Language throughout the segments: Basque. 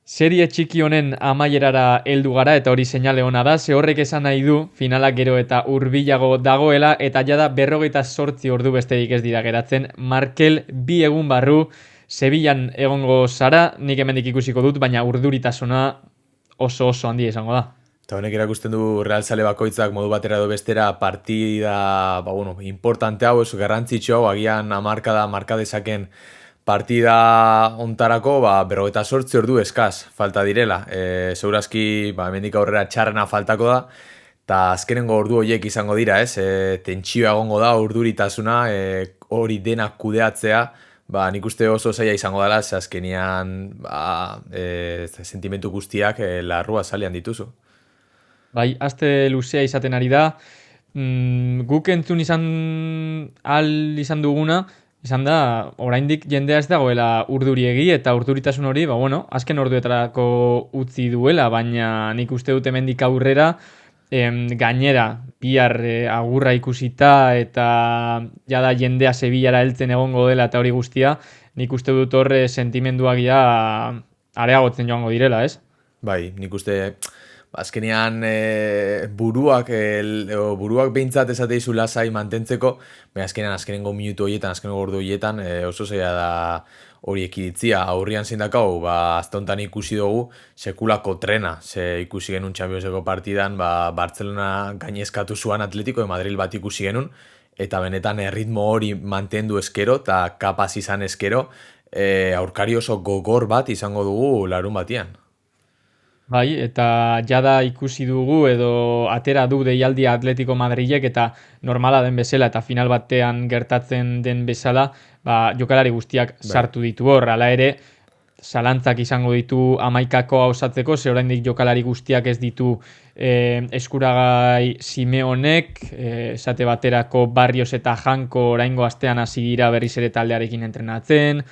Serie txiki honen amaierara heldu gara eta hori seinale ona da, ze horrek esan nahi du finalak gero eta hurbilago dagoela eta jada 48 ordu besterik ez dira geratzen. Markel bi egun barru Sevillan egongo zara, nik hemendik ikusiko dut, baina urduritasuna oso handia izango da. Eta honek erakusten du Real Zale bakoitzak modu batera edo bestera partida, importante hau, oso garrantzitsu hau, agian marka dezaken partida ontarako, 48 ordu eskaz falta direla. Segurazki, hemendik aurrera txarrena faltako da, eta azkenengo ordu horiek izango dira, ez? Tentsioa egongo da, urduritasuna, hori denak kudeatzea, nik uste oso zaila izango dela, ze azkenian sentimentu guztiak larrua zalean dituzu. Bai, aste luzea izaten ari da, guk entzun izan duguna, izan da, oraindik jendea ez dagoela urduriegi eta urduritasun hori, azken orduetarako utzi duela, baina nik uste dut hemendik aurrera, gainera, bihar agurra ikusita eta jada jendea Sevillara heltzen egongo dela eta hori guztia, nik uste dut horre sentimenduak ja areagotzen joango direla, ez? Bai, nik uste azkenean buruak behintzat esateizu lasai mantentzeko, azkenengo minutu horietan, azkenengo ordu horietan oso zaila da hori ekiditzia. Aurrian zein dakau, azte honetan ikusi dugu sekulako trena, ze ikusi genuen Championseko partidan, Barcelona gainezkatu zuan Atletico de Madrid bat ikusi genuen, eta benetan ritmo hori mantendu eskero, eta kapaz izan eskero, aurkari oso gogor bat izango dugu larun batian. Bai, eta jada ikusi dugu edo atera du deialdia Atletico Madrilek eta normala den bezala eta final batean gertatzen den bezala, jokalari guztiak sartu ditu hor, hala ere, zalantzak izango ditu 11koa osatzeko, ze oraindik jokalari guztiak ez ditu eskuragai Simeonek, esate baterako Barrios eta Janko oraingo astean hasi dira berriz ere taldearekin entrenatzen,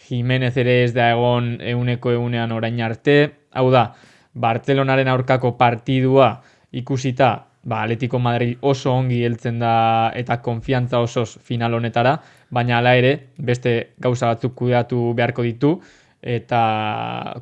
Jimenez ere ez da egon 100% orain arte, hau da, Barcelonaren aurkako partidua ikusita, Atletico Madrid oso ongi heltzen da eta konfiantza osoz final honetara, baina hala ere, beste gauza batzuk kudeatu beharko ditu, eta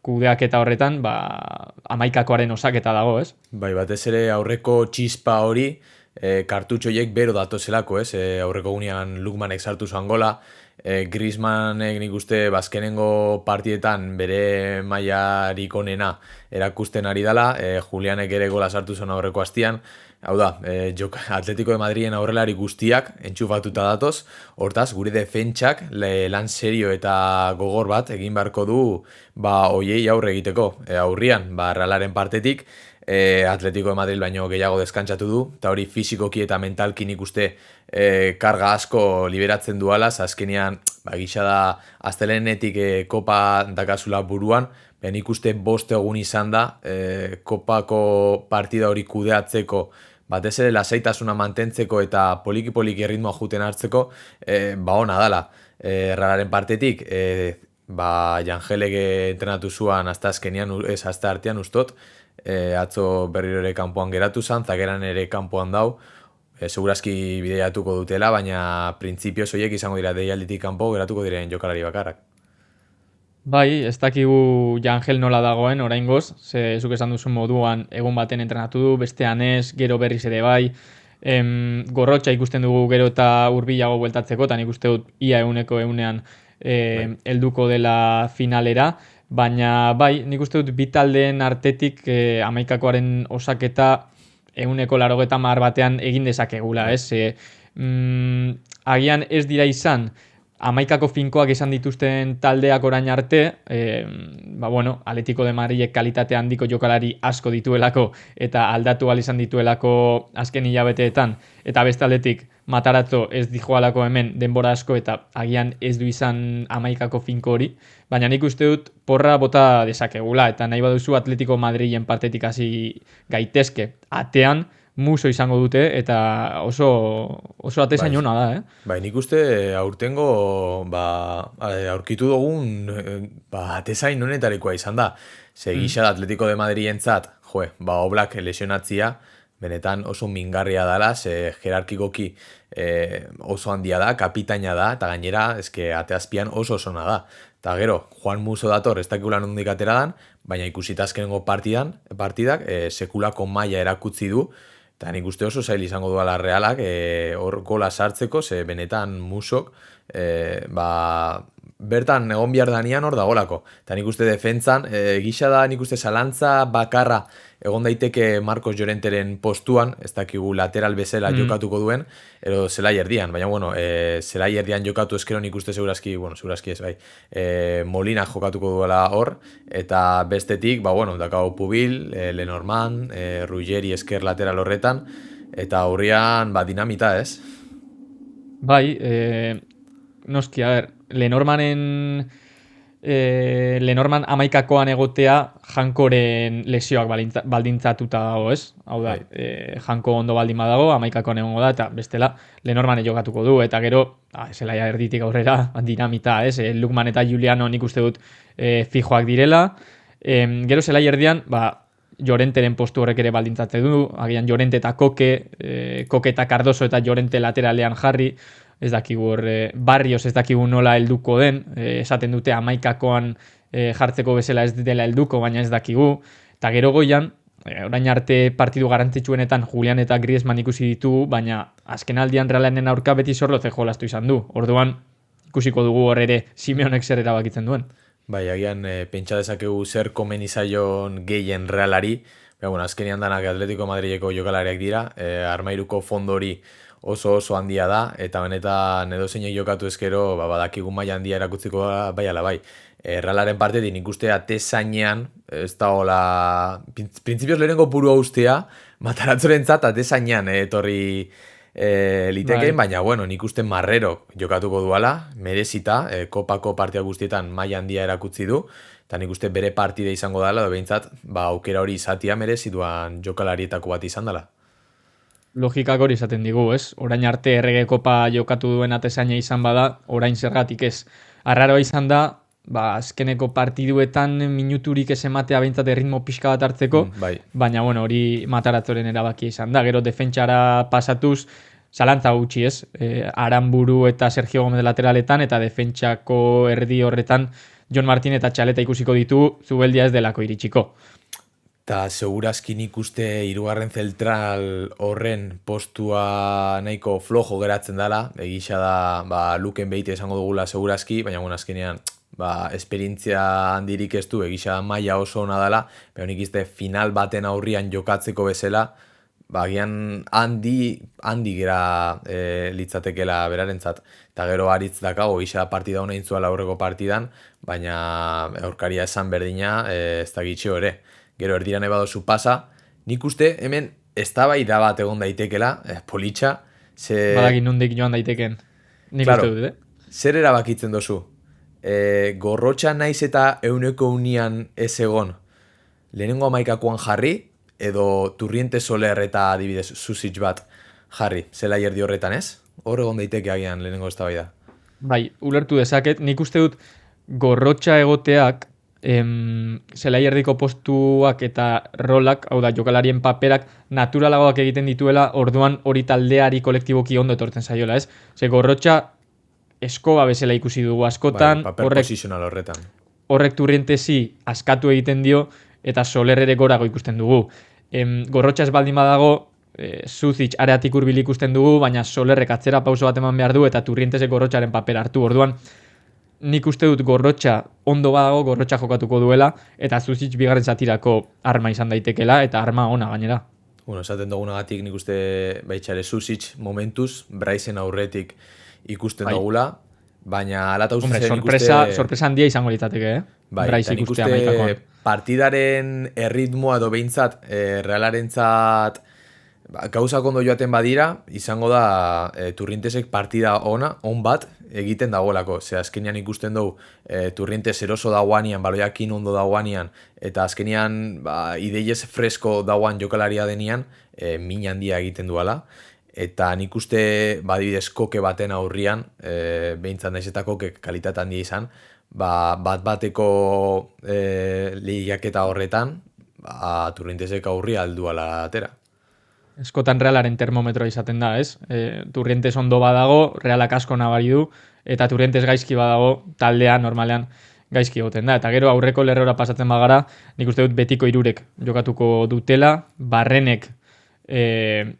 kudeaketa horretan, 11koaren osaketa dago, ez? Bai, batez ere aurreko txispa hori, kartutxoiek bero datozelako, ez? Aurreko gunean Lukmanek sartu zuen gola, Griezmannek nik uste bazkenengo partietan bere mailarik onena erakusten ari dela, Julianek ere gola sartu zuen aurreko hastian, hau da, Atletico de Madriden aurrelari guztiak entxufatuta datoz, hortaz, gure defentsak lan serio eta gogor bat egin beharko du oiei aurre egiteko. Aurrian, Realaren partetik, Atletico de Madrid baino gehiago deskantzatu du, eta hori fizikoki eta mentalki nik uste karga asko liberatzen duala, azkenean gisa da astelenetik kopa dakazula buruan, nik uste 5 egun izan da kopako partida hori kudeatzeko, batez ere lasaitasuna mantentzeko eta poliki erritmoa juten hartzeko, ona dala. Realaren partetik, Jangelek entrenatu zuan azte artean ustot, atzo berriro ere kanpoan geratu zan, zageran ere kanpoan dau, segurazki bideiatuko dutela, baina printzipioz horiek izango dira deialditik kanpo geratuko diren jokalari bakarrak. Bai, ez dakigu Jangel nola dagoen oraingoz, ze zuk esan duzun moduan egun baten entrenatu du, bestean ez, gero berriz ere bai, gorrotxa ikusten dugu gero eta hurbilago bueltatzeko, eta nik uste dut ia 100% helduko dela finalera, baina bai, nik uste dut bi taldeen artetik 11koaren osaketa 180 batean egin dezakegula, ez? Agian ez dira izan 11ko finkoak izan dituzten taldeak orain arte, Atletico de Madridek kalitate handiko jokalari asko dituelako eta aldatu ahal izan dituelako azken hilabeteetan, eta beste aldetik Matarazzo ez dijoalako hemen denbora asko eta agian ez du izan 11ko finko hori, baina nik uste dut porra bota dezakegula, eta nahi baduzu Atletico Madrilen partetik hasi gaitezke, atean muso izango dute eta oso atezain ona da, Bai, nik uste aurtengo aurkitu dugun atezain honetarikoa izan da. Ze gisa da Atletico de Madridentzat, Oblak lesionatzia, benetan oso mingarria dela, ze jerarkikoki oso handia da, kapitaina da, eta gainera, ate azpian oso ona da. Eta gero, Juan Muso dator, ez dakikula nondik atera dan, baina ikusita azkenengo partidak, sekulako maila erakutsi du, eta nik uste oso zail izango duela Realak, hor gola sartzeko, ze benetan Musok, bertan egon behar danian hor dagolako. Eta nik uste defentzan, gisa da nik uste zalantza bakarra egon daiteke Marcos Llorenteren postuan, ez dakigu lateral bezala jokatuko duen, edo zelai erdian, baina bueno, zelai erdian jokatu eskero nik uste segurazki ez bai, Molina jokatuko duela hor, eta bestetik, dakau Pubil, Lenormand, Ruggeri esker lateral horretan, eta aurrian dinamita ez? Bai, noski, a ber, Lenormand amaikakoan egotea Jankoren lesioak baldintzatuta dago, ez? Hau da, Janko ondo baldin badago, amaikakoan egongo da, eta bestela Lenormand jokatuko du, eta gero, zelaia erditik aurrera, dinamita, ez? Lukman eta Juliano nik uste dut fijoak direla. Gero zelai erdian, Llorenteren postu horrek ere baldintzatze du, agian Llorente eta Koke eta Cardoso eta Llorente lateralean jarri, ez dakigu hor, Barrios ez dakigu nola helduko den, esaten dute amaikakoan jartzeko bezala ez dela helduko, baina ez dakigu, eta gero goian, orain arte partidu garrantzitsuenetan Julian eta Griezmann ikusi ditugu, baina azken aldian Realaren aurka beti Zorlotze jolastu izan du, orduan ikusiko dugu hor ere Simeonek zer erabakitzen duen. Bai, agian pentsa dezakegu zer komen izaion gehien Realari, azkenean danak Atletico Madrileko jokalariak dira, armairuko fondo hori oso handia da, eta benetan edozeinek jokatu ezkero, badakigun maila handia erakutziko da, bai ala bai. Realaren partetik nik uste atezainean, ez da hola, printzipioz lehenengo purua ustea, Matarazzorentzat atezainean etorri litekeen, baina nik uste Marrero jokatuko duala, merezita, kopako partia guztietan maila handia erakutzi du, eta nik uste bere partide izango dela, edo behintzat, aukera hori izatia merezituan jokalarietako bat izan dela. Logikak hori izaten digu, ez? Orain arte errege kopa jokatu duen atezaina izan bada, orain zergatik ez. Arraroa izan da, azkeneko partiduetan minuturik ez ematea behintzat erritmo pixka bat hartzeko, baina hori Matarazzoren erabakia izan da. Gero defentsara pasatuz, zalantza gutxi ez, Aranburu eta Sergio Gomez lateraletan, eta defentsako erdi horretan Jon Martin eta Txaleta ikusiko ditu, Zubeldia ez delako iritsiko. Eta segurazki nik uste hirugarren zentral horren postua nahiko flojo geratzen dela, egisa da Luken behite esango dugula segurazki, baina azkenean esperientzia handirik ez du, egisa da maila oso ona dela, baina nik izte final baten aurrian jokatzeko bezala, agian handi gera litzatekela berarentzat. Eta gero aritz dakago, egisa da partida hona intzuala aurreko partidan, baina aurkaria esan berdina ez da gitxo ere. Gero erdiran ebadozu pasa, nik uste hemen eztabaida bat egon daitekela, politxa. Badaki nondik joan daiteken, nik uste dut, Zer erabakitzen dozu? Gorrotxa naiz eta euneko unian ez egon, lehenengo amaikakoan jarri, edo Turriente Soler eta adibidez Susitz bat jarri, zela erdi horretan ez? Hor egon daiteke agian lehenengo eztabaida. Bai, ulertu dezaket, nik uste dut Gorrotxa egoteak, zelai erdiko postuak eta rolak, hau da, jokalarien paperak naturalagoak egiten dituela, orduan hori taldeari kolektiboki ondo etortzen zaiola, ez? Ze Gorrotxa eskoba bezala ikusi dugu askotan, paper posizional horretan. Horrek Turrientesi askatu egiten dio, eta Soler ere gorago ikusten dugu. Gorrotxa ez baldin badago, Susitz areatik hurbil ikusten dugu, baina Solerrek atzera pauso bat eman behar du, eta Turrientesek Gorrotxaren paper hartu, orduan nik uste dut Gorrotxa ondo badago, Gorrotxa jokatuko duela, eta Susitz bigarren zatirako arma izan daitekela, eta arma ona gainera. Esaten dugunagatik nik uste baitxare Susitz momentuz, Braizen aurretik ikusten dugula, baina alata uste zen sorpresa handia izango litzateke, Braiz ikuste amaikakoan. Partidaren erritmoa edo behintzat, Realarentzat gauzak ondo joaten badira, izango da Turrientesek partida on bat egiten dagoelako. Ze azkenean ikusten dugu Turrientes eroso dagoanian, baloiakin ondo dagoanian, eta azkenean ideiez fresko dagoan jokalaria denian, min handia egiten duala. Eta nik uste badibidez Koke baten aurrian, behintzat naizetako kalitate handia izan, bateko lehiaketa horretan, Turrientesek aurri alduala atera. Eskotan Realaren termometroa izaten da, ez? Turrientes ondo badago, Realak asko nabari du, eta Turrentes gaizki badago, taldea normalean gaizki egoten da. Eta gero aurreko lerrora pasatzen bagara, nik uste dut betiko hirurek jokatuko dutela, Barrenek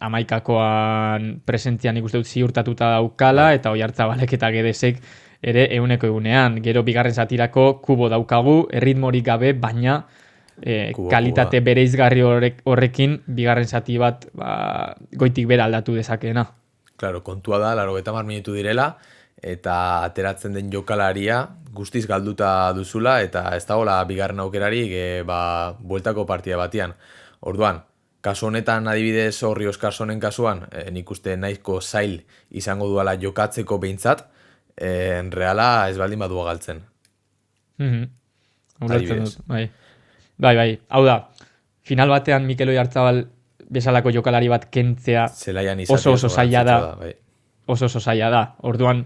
amaikakoan presentzian nik uste dut ziurtatuta daukala, eta Oiartzabalek eta Gedesek ere eguneko egunean. Gero bigarren zatirako Kubo daukagu, erritmorik gabe, baina kalitate bereizgarri horrekin bigarren zati bat goitik bera aldatu dezakeena. Claro, kontua da, 80 minutu direla, eta ateratzen den jokalaria guztiz galduta duzula, eta ez dagoela bigarren aukerarik bueltako partida batian. Orduan, kasu honetan adibidez Horri Oskarsonen kasuan, nik uste nahiko zail izango duala jokatzeko behintzat, Reala ez baldin badua galtzen. Ulertzen dut, bai. Bai, hau da, final batean Mikel Oyarzabal bezalako jokalari bat kentzea oso zaila da. Oso zaila da. Orduan,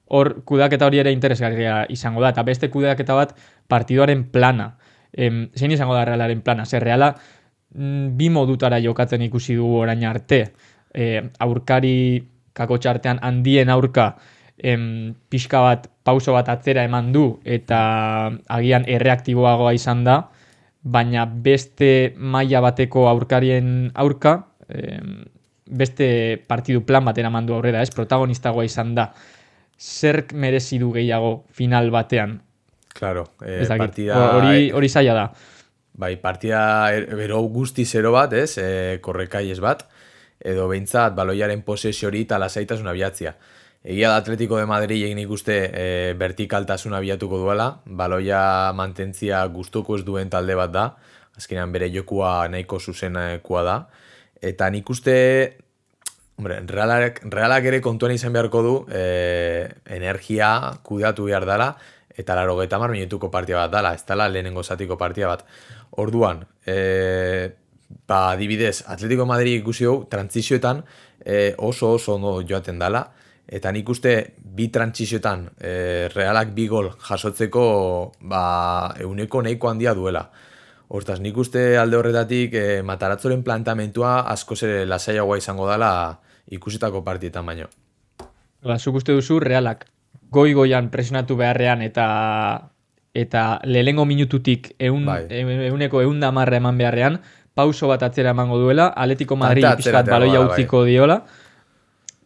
hor kudeaketa hori ere interesgarria izango da. Eta beste kudeaketa bat partiduaren plana. Zein izango da Realaren plana? Zer Reala bi modutara jokatzen ikusi dugu orain arte. Aurkari kakotxartean handien aurka pixka bat, pauso bat atzera eman du eta agian erreaktiboagoa izan da, baina beste maila bateko aurkarien aurka, beste partidu plan batera mandu aurrera, protagonistagoa izan da. Zerk merezi du gehiago final batean? Claro, partida... Hori zaila da. Bai, partida bero guzti zero bat, korrekaiez bat, edo behintzat baloiaren posesio hori eta lasaitasuna bilatzia. Egia da Atletico de Madrid egin ikuste vertikaltasuna bilatuko duela, baloia mantentzia gustuko ez duen talde bat da, azkenean bere jokua nahiko zuzenakoa da, eta nik uste, Realak ere kontuan izan beharko du, energia kudeatu behar dela, eta 80 minutuko partia bat dela, ez dela lehenengo zatiko partia bat. Orduan, adibidez, Atletico de Madrid ikusi dugu, trantzizioetan oso ondo joaten dela, eta nik uste bi trantzizioetan Realak bi gol jasotzeko euneko nahiko handia duela. Hortaz, nik uste alde horretatik Matarazzoren plantamentua askoz ere lasaiagoa izango dela ikusitako partietan baino. Zuk uste duzu Realak goian presionatu beharrean eta lehenengo minututik euneko 110 eman beharrean, pauso bat atzera emango duela, Atletico Madrid pixkat baloia utziko diola.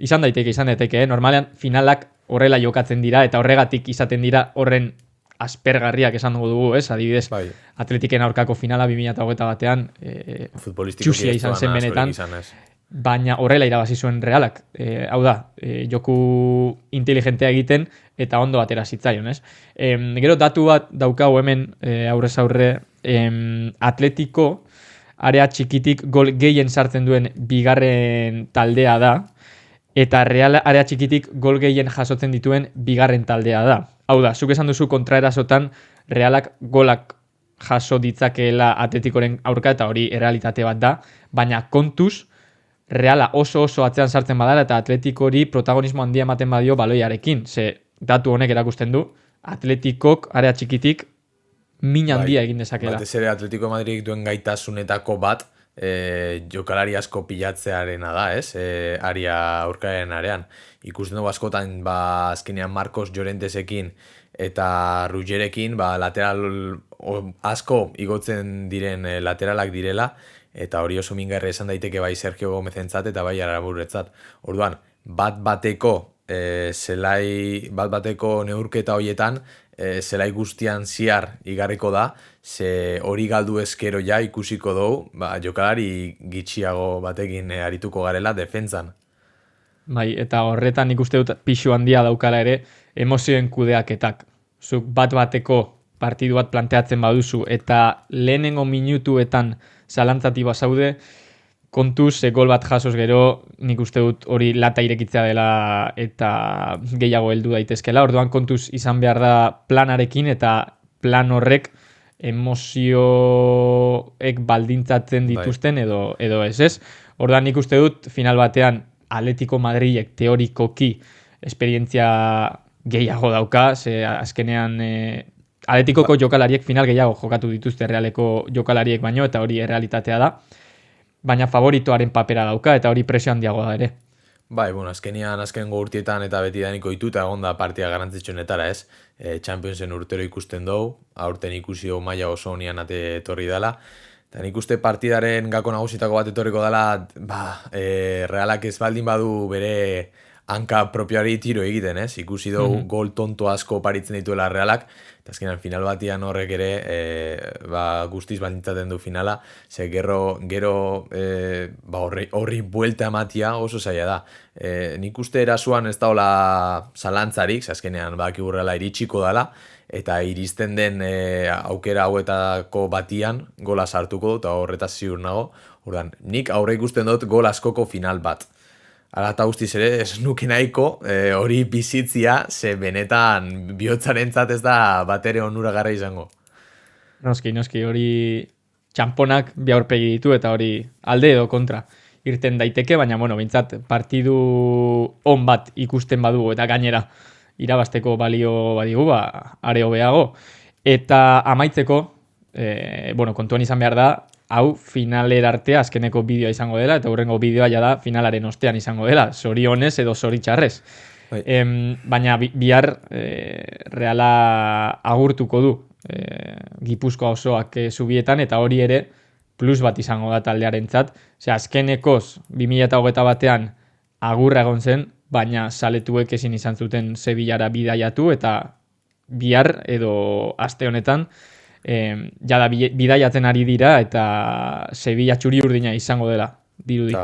Izan daiteke, normalean finalak horrela jokatzen dira, eta horregatik izaten dira horren aspergarriak esan dugu, adibidez, Atletiken aurkako finala 2021 batean, txusia izan zen benetan, baina horrela irabazi zuen Realak. Hau da, joku inteligentea egiten, eta ondo atera zitzaion, Gero datu bat daukagu hemen, aurrez aurre, Atletico area txikitik gol gehien sartzen duen bigarren taldea da, eta Real area txikitik gol gehien jasotzen dituen bigarren taldea da. Hau da, zuk esan duzu kontraerasotan Realak golak jaso ditzakeela Atletikoren aurka, eta hori errealitate bat da, baina kontuz Reala oso atzean sartzen badala, eta Atletikori protagonismo handia ematen badio baloiarekin. Ze datu honek erakusten du, Atletikok area txikitik min handia egin dezakela. Batez ere Atletico de Madrid duen gaitasunetako bat, jokalari asko pilatzearena da, aria aurkaren arean. Ikusten dugu askotan, azkenean Marcos Llorentesekin eta Ruggerekin, lateral asko igotzen diren lateralak direla, eta hori oso mingarri esan daiteke bai Sergio Gomezentzat eta bai Araburetzat. Orduan, bat bateko neurketa horietan, zelai guztian ziar igarriko da, ze hori galdu ezkero ja ikusiko dugu, jokalari gitxiago batekin arituko garela defentsan. Bai, eta horretan nik uste dut pixu handia daukala ere emozioen kudeaketak. Zuk bat bateko partidu bat planteatzen baduzu, eta lehenengo minutuetan zalantzati bazaude, kontuz, gol bat jasoz gero, nik uste dut hori lata irekitzea dela eta gehiago heldu daitezkela. Orduan kontuz izan behar da planarekin, eta plan horrek emozioek baldintzatzen dituzten edo ez. Orduan nik uste dut final batean Atletico Madridek teorikoki esperientzia gehiago dauka, ze azkenean Atletikoko jokalariek final gehiago jokatu dituzte Realeko jokalariek baino, eta hori errealitatea da. Baina favoritoaren papera dauka, eta hori presio handiagoa da ere. Bai, bueno, azkenengo urtietan eta beti daniko ituta egon da partia garrantzitsuenetara, ez? Championsen urtero ikusten dugu, aurten ikusi dugu maila oso honian ate etorri dela. Eta nik uste partidaren gako nagusitako bat etorriko dela, Realak ez baldin badu bere hanka propioari tiro egiten, ez? Ikusi dugu gol tonto asko paritzen dituela Realak, eta azkenan final batian horrek ere guztiz baldintzaten du finala, ze gero horri buelta ematia oso zaila da. Nik uste erasuan ez daola zalantzarik, ze azkenean badakigu Reala iritsiko dela, eta iristen den aukera hauetako batian gola sartuko dut, eta horretaz ziur nago. Ordan, nik aurre ikusten dut gol askoko final bat. Hala eta guztiz ere, ez nuke nahiko hori bizitzia, ze benetan bihotzarentzat ez da batere onuragarra izango. Noski, hori txamponak bi aurpegi ditu eta hori alde edo kontra irten daiteke, baina behintzat partidu on bat ikusten badugu eta gainera irabasteko balio badigu, are hobeago. Eta amaitzeko, kontuan izan behar da, hau finaler arte azkeneko bideoa izango dela, eta hurrengo bideoa ja da finalaren ostean izango dela, zorionez edo zoritxarrez. Baina bihar Reala agurtuko du Gipuzkoa osoak zubietan, eta hori ere plus bat izango da taldearentzat. Azkenekoz 2021 batean agurra egon zen, baina saletuek ezin izan zuten Sevillara bidaiatu, eta bihar edo aste honetan jada bidaiatzen ari dira, eta Sevilla txuri urdina izango dela, dirudi.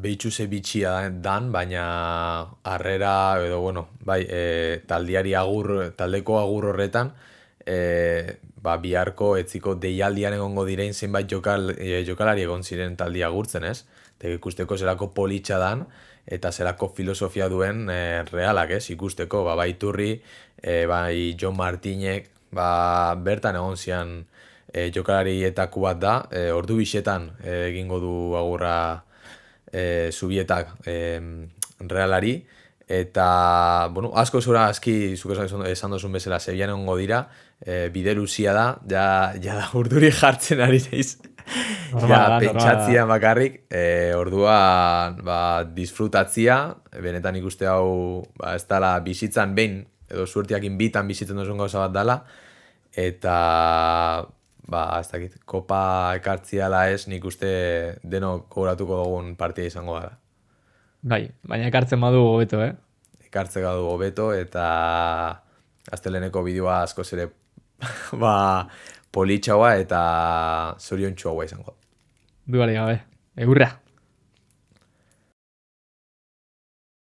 Behitxu ze bitxia dan, baina harrera, edo taldeko agur horretan, biharko etziko deialdian egongo direin zenbait jokalari egon ziren taldi agurtzen, ez? Eta ikusteko zelako politxa dan, eta zelako filosofia duen Realak, ez? Ikusteko, bai Iturri, bai John Martinek, bertan egon zian jokalarietako bat da, ordu bixetan egingo du agurra zubietak Realari, eta, asko zura aski, zuko esan dozun bezala, Sevillan egongo dira, bide luzia da, ja da urduri jartzen ari naiz, pentsatzian bakarrik, orduan disfrutatzia, benetan ikuste hau ez dala bizitzan behin, edo suertiakin bitan bizitzen duzun gauza bat dela, eta ez dakit, kopa ekartziala ez, nik uste denok gogoratuko dugun partia izango dela. Bai, baina ekartzen badu hobeto, Ekartzen badu hobeto, eta azteleneko bideoa askoz ere politxaua eta zoriontsuagoa izango. Dudarik gabe, egurra!